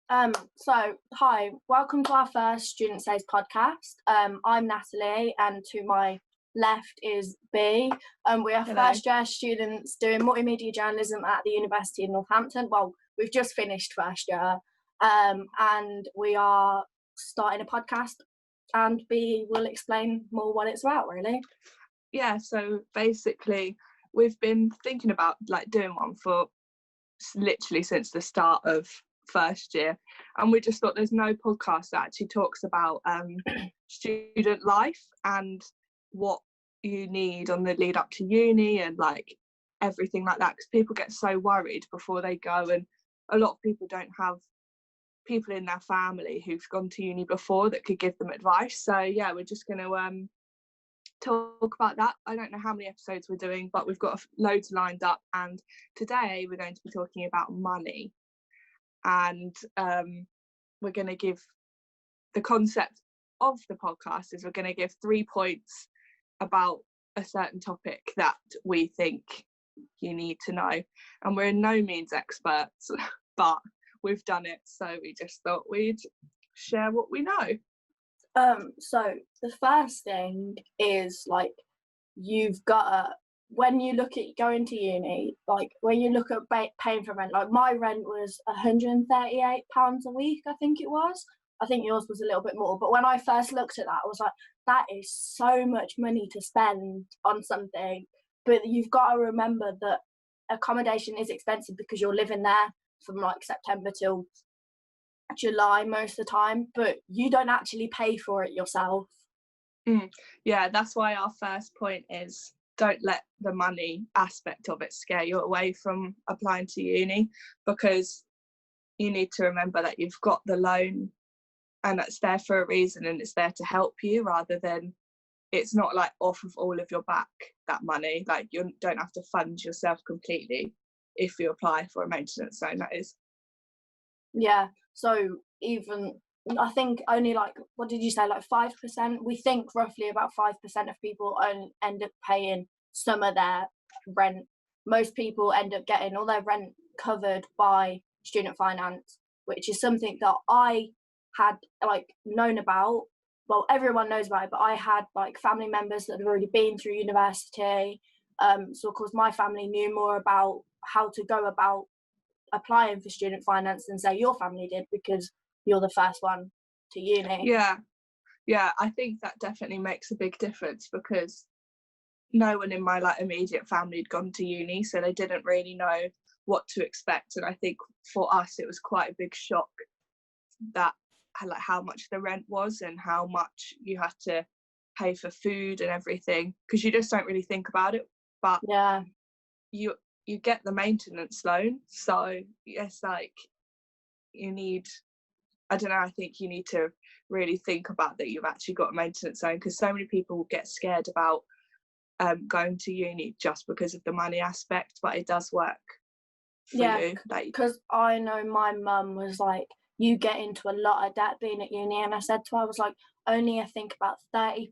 Hi, welcome to our first Student Says podcast. I'm Natalie, and to my left is Bea. We are Hello. first year students doing multimedia journalism at the University of Northampton. Well, we've just finished first year, and we are starting a podcast, and Bea will explain more what it's about, really. Yeah, so basically we've been thinking about doing one for literally since the start of first year, and we just thought there's no podcast that actually talks about student life and what you need on the lead up to uni and everything like that, because people get so worried before they go, and a lot of people don't have people in their family who've gone to uni before that could give them advice. So yeah, we're just going to talk about that. I don't know how many episodes we're doing, but we've got loads lined up, and today we're going to be talking about money, and we're going to give the concept of the podcast is we're going to give 3 points about a certain topic that we think you need to know, and we're in no means experts but we've done it, so we just thought we'd share what we know. So the first thing is you've got when you look at going to uni, when you look at paying for rent, my rent was £138 a week, I think it was. I think yours was a little bit more, but when I first looked at that, I was like, that is so much money to spend on something. But you've got to remember that accommodation is expensive because you're living there from September till July most of the time, but you don't actually pay for it yourself. Yeah, that's why our first point is don't let the money aspect of it scare you away from applying to uni, because you need to remember that you've got the loan and it's there for a reason, and it's there to help you, rather than it's not off of all of your back, that money. You don't have to fund yourself completely if you apply for a maintenance loan, that is. Yeah, so even I think only what did you say, 5%? We think roughly about 5% of people end up paying some of their rent. Most people end up getting all their rent covered by student finance, which is something that I had known about. Well, everyone knows about it, but I had family members that had already been through university. So of course my family knew more about how to go about applying for student finance than say your family did, because you're the first one to uni. Yeah, I think that definitely makes a big difference, because no one in my immediate family had gone to uni, so they didn't really know what to expect. And I think for us it was quite a big shock that how much the rent was and how much you had to pay for food and everything, because you just don't really think about it. But yeah, you get the maintenance loan, so it's you need, I don't know, I think you need to really think about that you've actually got a maintenance loan, because so many people get scared about going to uni just because of the money aspect, but it does work for you. Because I know my mum was like, you get into a lot of debt being at uni, and I said to her, I was like, only I think about 30%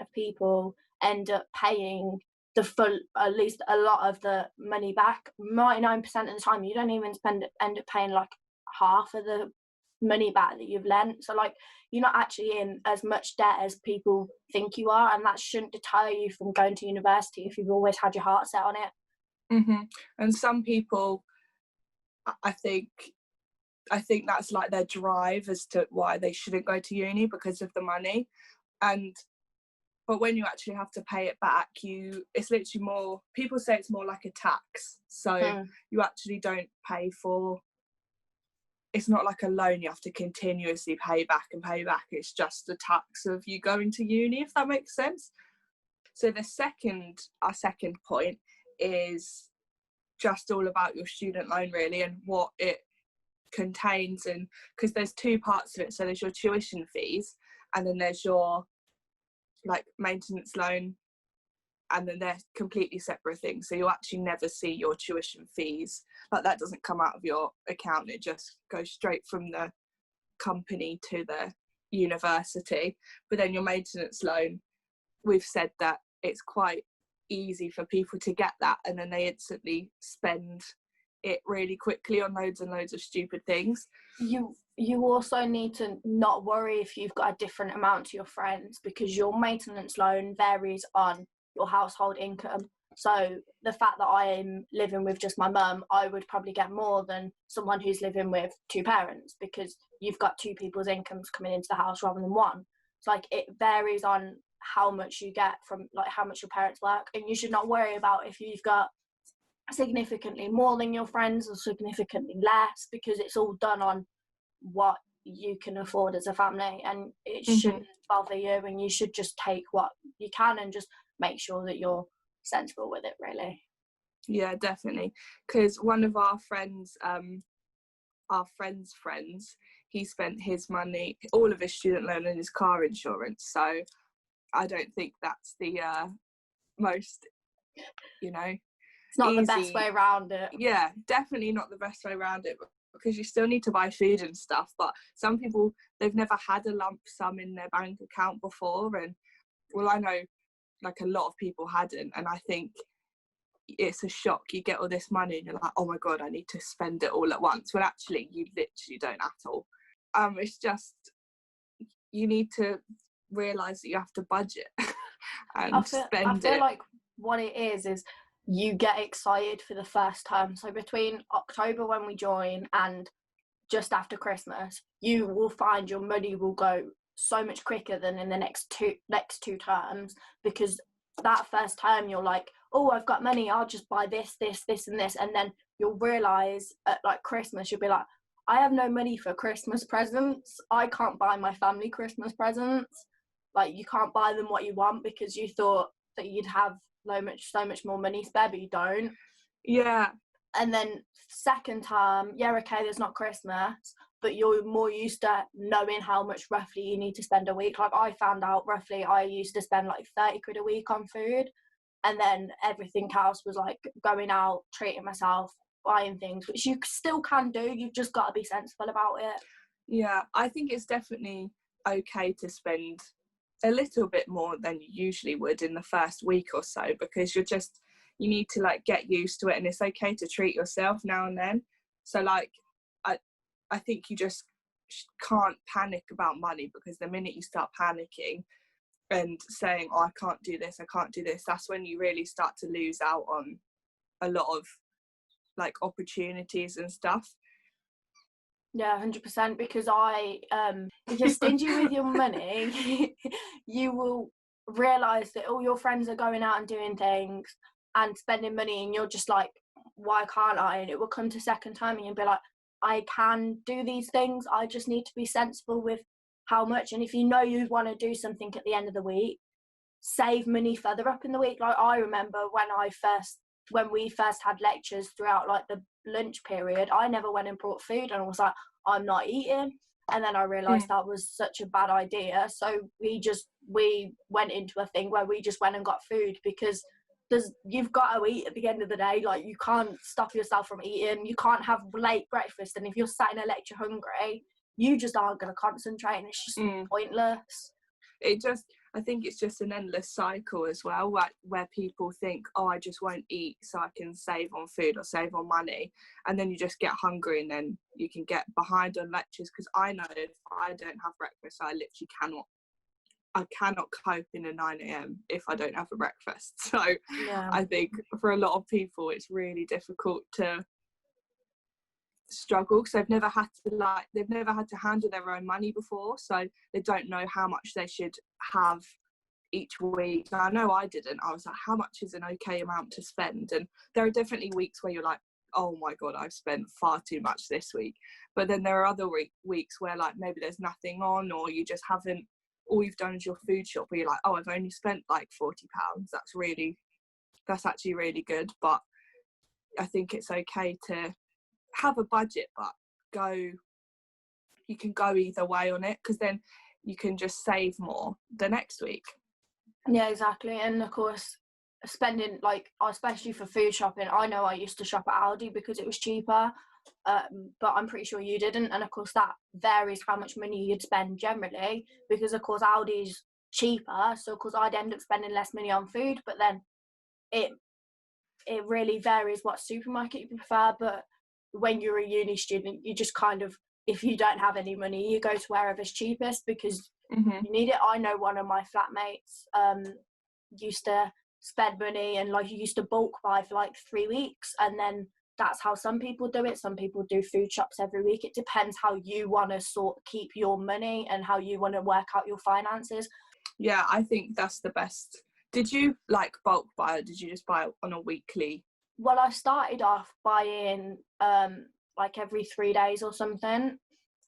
of people end up paying the full, at least a lot of the money back. 99% of the time you don't even end up paying half of the money back that you've lent. So you're not actually in as much debt as people think you are, and that shouldn't deter you from going to university if you've always had your heart set on it. And some people, I think that's their drive as to why they shouldn't go to uni, because of the money. But when you actually have to pay it back, it's literally more, people say it's more like a tax. So you actually don't pay for, it's not like a loan you have to continuously pay back and pay back. It's just the tax of you going to uni, if that makes sense. So our second point is just all about your student loan, really, and what it contains. And because there's two parts of it, so there's your tuition fees, and then there's your maintenance loan, and then they're completely separate things. So you'll actually never see your tuition fees, that doesn't come out of your account, it just goes straight from the company to the university. But then your maintenance loan, we've said that it's quite easy for people to get that, and then they instantly spend it really quickly on loads and loads of stupid things. You also need to not worry if you've got a different amount to your friends, because your maintenance loan varies on your household income. So the fact that I'm living with just my mum, I would probably get more than someone who's living with two parents, because you've got two people's incomes coming into the house rather than one. It's like it varies on how much you get from like how much your parents work, and you should not worry about if you've got significantly more than your friends or significantly less, because it's all done on what you can afford as a family, and it shouldn't bother you, and you should just take what you can and just make sure that you're sensible with it, really. Yeah, definitely, because one of our friends friends, he spent his money, all of his student loan and his car insurance, so I don't think that's the most, It's not easy. The best way around it. Yeah, definitely not the best way around it, because you still need to buy food and stuff. But some people, they've never had a lump sum in their bank account before, and well, I know like a lot of people hadn't, and I think it's a shock. You get all this money and you're like, oh my god, I need to spend it all at once. Well, actually you literally don't at all. It's just, you need to realize that you have to budget and spend I feel it. like what it is you get excited for the first time. So between October when we join and just after Christmas, you will find your money will go so much quicker than in the next two terms, because that first time you're like, oh, I've got money, I'll just buy this and this, and then you'll realise at like Christmas you'll be like, I have no money for Christmas presents, I can't buy my family Christmas presents. Like, you can't buy them what you want because you thought that you'd have so much more money spare, but you don't. Yeah. And then second term, yeah, okay, there's not Christmas, but you're more used to knowing how much roughly you need to spend a week. Like, I found out roughly I used to spend like 30 quid a week on food, and then everything else was like going out, treating myself, buying things, which you still can do. You've just got to be sensible about it. Yeah, I think it's definitely okay to spend a little bit more than you usually would in the first week or so, because you need to like get used to it, and it's okay to treat yourself now and then. So like I think you just can't panic about money, because the minute you start panicking and saying, oh, I can't do this, that's when you really start to lose out on a lot of like opportunities and stuff. Yeah, 100%, because if you're stingy with your money, you will realise that all your friends are going out and doing things and spending money, and you're just like, why can't I? And it will come to second time and you'll be like, I can do these things, I just need to be sensible with how much. And if you know you want to do something at the end of the week, save money further up in the week. Like, I remember when we first had lectures throughout like the lunch period, I never went and brought food, and I was like, I'm not eating. And then I realised that was such a bad idea, so we went into a thing where we just went and got food, because you've got to eat at the end of the day. Like, you can't stop yourself from eating, you can't have late breakfast, and if you're sat in a lecture hungry, you just aren't going to concentrate, and it's just pointless. I think it's just an endless cycle as well, where people think, oh, I just won't eat so I can save on food or save on money, and then you just get hungry, and then you can get behind on lectures. Because I know if I don't have breakfast, I literally cannot cope in a 9 a.m. if I don't have a breakfast. So yeah. I think for a lot of people it's really difficult to struggle, because they've never had to handle their own money before, so they don't know how much they should have each week. And I know I didn't. I was like, how much is an okay amount to spend? And there are definitely weeks where you're like, oh my god, I've spent far too much this week. But then there are other weeks where like maybe there's nothing on, or you just haven't, all you've done is your food shop, where you're like, oh, I've only spent like £40. That's actually really good. But I think it's okay to have a budget, but you can go either way on it, because then you can just save more the next week. Yeah, exactly. And of course, spending, like, especially for food shopping, I know I used to shop at Aldi because it was cheaper, but I'm pretty sure you didn't. And of course that varies how much money you'd spend generally, because of course Aldi's cheaper, so of course I'd end up spending less money on food, but then it really varies what supermarket you prefer, but when you're a uni student, you just kind of, if you don't have any money, you go to wherever's cheapest because you need it. I know one of my flatmates used to spend money and like used to bulk buy for like 3 weeks, and then that's how some people do it. Some people do food shops every week. It depends how you want to keep your money and how you want to work out your finances. Yeah, I think that's the best. Did you like bulk buy, or did you just buy on a weekly? Well, I started off buying like every 3 days or something,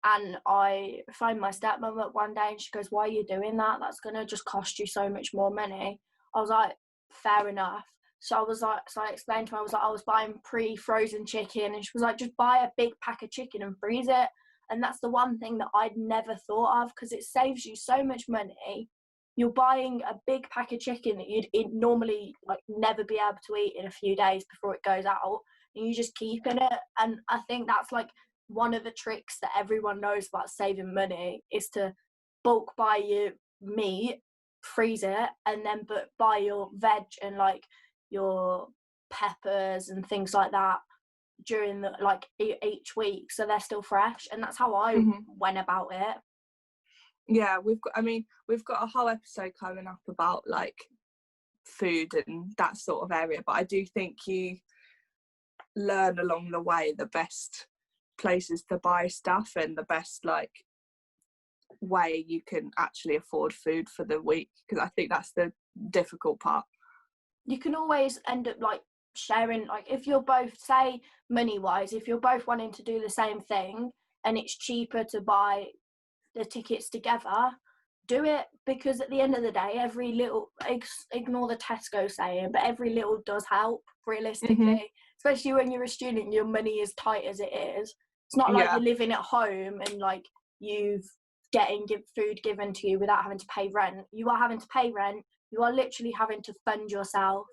and I phoned my stepmom up one day and she goes, "Why are you doing that? That's gonna just cost you so much more money." I was like, fair enough. So I explained to her, I was buying pre-frozen chicken, and she was like, just buy a big pack of chicken and freeze it. And that's the one thing that I'd never thought of, because it saves you so much money. You're buying a big pack of chicken that you'd normally like never be able to eat in a few days before it goes out, and you just keeping it. And I think that's like one of the tricks that everyone knows about saving money, is to bulk buy your meat, freeze it, and then buy your veg and like your peppers and things like that during the like each week, so they're still fresh. And that's how I went about it. Yeah, we've got a whole episode coming up about like food and that sort of area, but I do think you learn along the way the best places to buy stuff and the best like way you can actually afford food for the week, because I think that's the difficult part. You can always end up like sharing, like if you're both, say money wise, if you're both wanting to do the same thing and it's cheaper to buy the tickets together, do it, because at the end of the day, every little, ignore the Tesco saying, but every little does help realistically. Especially when you're a student, your money is tight as it is. It's not like you're living at home and like you've getting food given to you without having to pay rent. You are having to pay rent. You are literally having to fund yourself,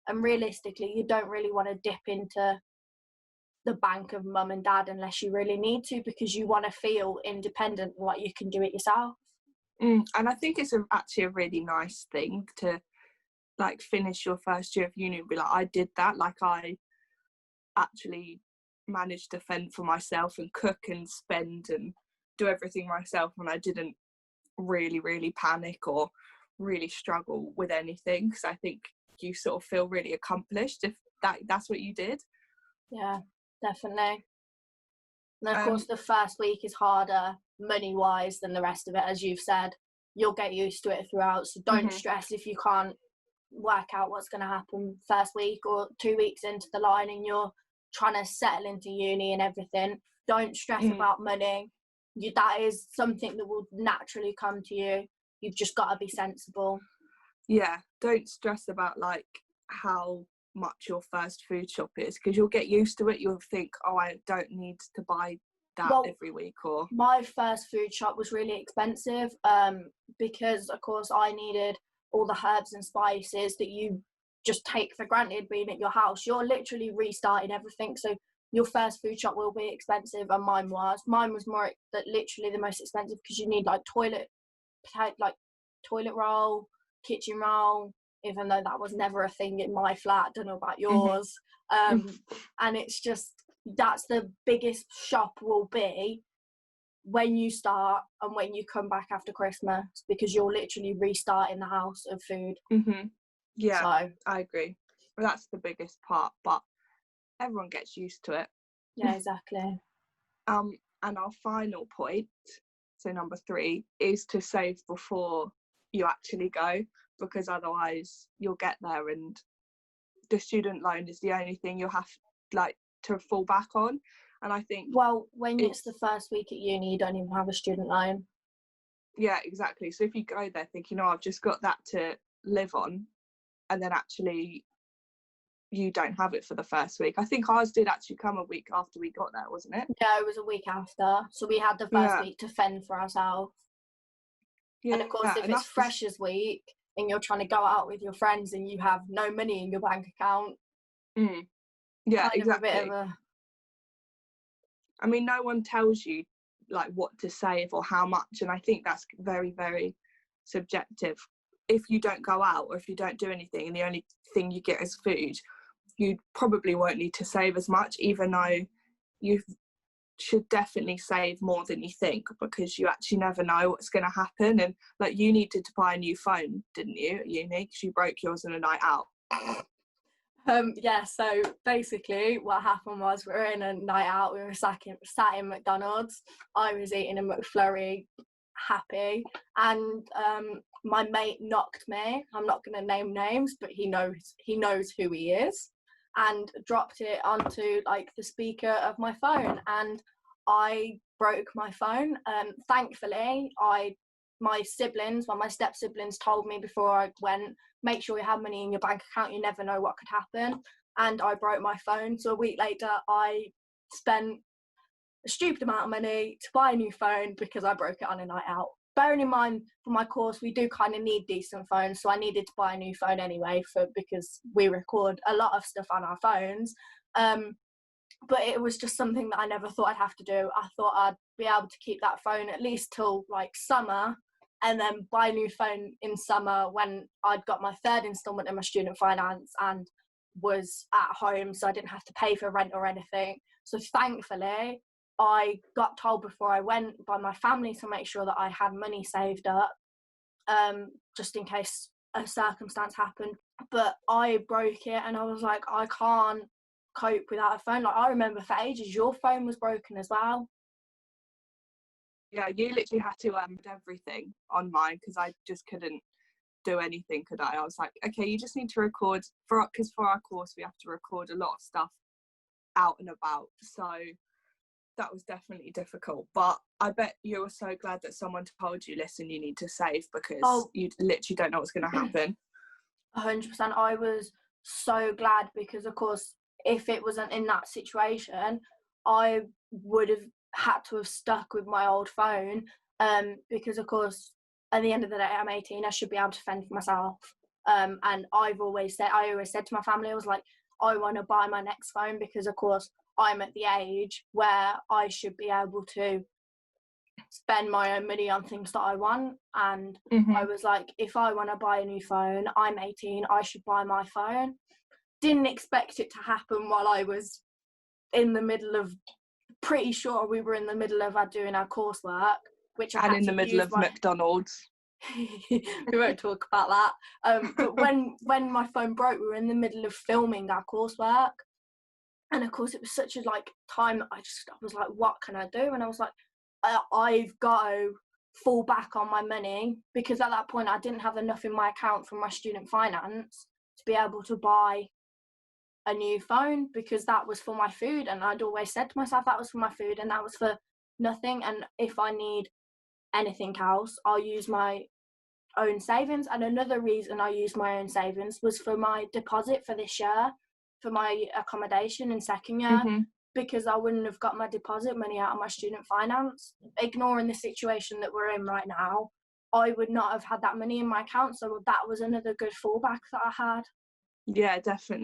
and realistically you don't really want to dip into the bank of mum and dad unless you really need to, because you want to feel independent, like you can do it yourself. And I think it's actually a really nice thing to like finish your first year of uni and be like, I did that, like I actually managed to fend for myself and cook and spend and do everything myself, and I didn't really panic or really struggle with anything, because I think you sort of feel really accomplished if that's what you did. Yeah, definitely. And of course the first week is harder money wise than the rest of it, as you've said. You'll get used to it throughout, so don't stress if you can't work out what's going to happen first week or 2 weeks into the line and you're trying to settle into uni and everything. Don't stress about money. That is something that will naturally come to you. You've just got to be sensible. Yeah, don't stress about like how much your first food shop is, because you'll get used to it. You'll think, oh, I don't need to buy that every week. Or my first food shop was really expensive because of course I needed all the herbs and spices that you just take for granted being at your house. You're literally restarting everything, so your first food shop will be expensive, and mine was more literally the most expensive, because you need like toilet roll, kitchen roll, even though that was never a thing in my flat. I don't know about yours. And it's just, that's the biggest shop will be when you start and when you come back after Christmas, because you're literally restarting the house of food. Yeah, so I agree. Well, that's the biggest part, but everyone gets used to it. Yeah, exactly. And our final point, so number 3, is to save before you actually go, because otherwise you'll get there and the student loan is the only thing you'll have like to fall back on. And I think, well, when it's the first week at uni, you don't even have a student loan. Yeah, exactly. So if you go there thinking, oh, I've just got that to live on, and then actually you don't have it for the first week. I think ours did actually come a week after we got there, wasn't it? Yeah, it was a week after. So we had the first week to fend for ourselves. Yeah, and of course, if it's Freshers Week and you're trying to go out with your friends and you have no money in your bank account. Yeah, exactly. I mean, no one tells you like what to save or how much, and I think that's very, very subjective. If you don't go out or if you don't do anything and the only thing you get is food, you probably won't need to save as much, even though you should definitely save more than you think, because you actually never know what's going to happen. And like, you needed to buy a new phone, didn't you, at uni, because you broke yours on a night out? Yeah, so basically what happened was, we were in a night out, we were sat in McDonald's, I was eating a McFlurry, happy, and my mate knocked me. I'm not going to name names, but he knows who he is, and dropped it onto like the speaker of my phone, and I broke my phone. Thankfully, my step siblings told me before I went, make sure you have money in your bank account, you never know what could happen. And I broke my phone, so a week later I spent a stupid amount of money to buy a new phone because I broke it on a night out. Bearing in mind, for my course we do kind of need decent phones, so I needed to buy a new phone anyway, because we record a lot of stuff on our phones. But it was just something that I never thought I'd have to do. I thought I'd be able to keep that phone at least till like summer, and then buy a new phone in summer when I'd got my third instalment in my student finance and was at home, so I didn't have to pay for rent or anything. So thankfully, I got told before I went by my family to make sure that I had money saved up, just in case a circumstance happened. But I broke it, and I was like, I can't cope without a phone. Like, I remember for ages your phone was broken as well. Yeah, you literally had to do everything on mine, because I just couldn't do anything, could I? I was like, okay, you just need to record, because for our course we have to record a lot of stuff out and about, so that was definitely difficult. But I bet you were so glad that someone told you, listen, you need to save, because you literally don't know what's going to happen. 100%. I was so glad, because of course if it wasn't in that situation I would have had to have stuck with my old phone, because of course at the end of the day I'm 18, I should be able to fend for myself, and I always said to my family, I was like, I want to buy my next phone, because of course I'm at the age where I should be able to spend my own money on things that I want. And I was like, if I want to buy a new phone, I'm 18, I should buy my phone. Didn't expect it to happen while I was in the middle of, pretty sure we were in the middle of doing our coursework, which I and had in the middle of McDonald's. We won't talk about that. But when my phone broke, we were in the middle of filming our coursework, and of course it was such a time that I was like, what can I do? And I was like, I've got to fall back on my money, because at that point I didn't have enough in my account from my student finance to be able to buy a new phone, because that was for my food, and I'd always said to myself that was for my food and that was for nothing, and if I need anything else I'll use my own savings. And another reason I used my own savings was for my deposit for this year, for my accommodation in second year, because I wouldn't have got my deposit money out of my student finance. Ignoring the situation that we're in right now, I would not have had that money in my account, so that was another good fallback that I had. Yeah, definitely.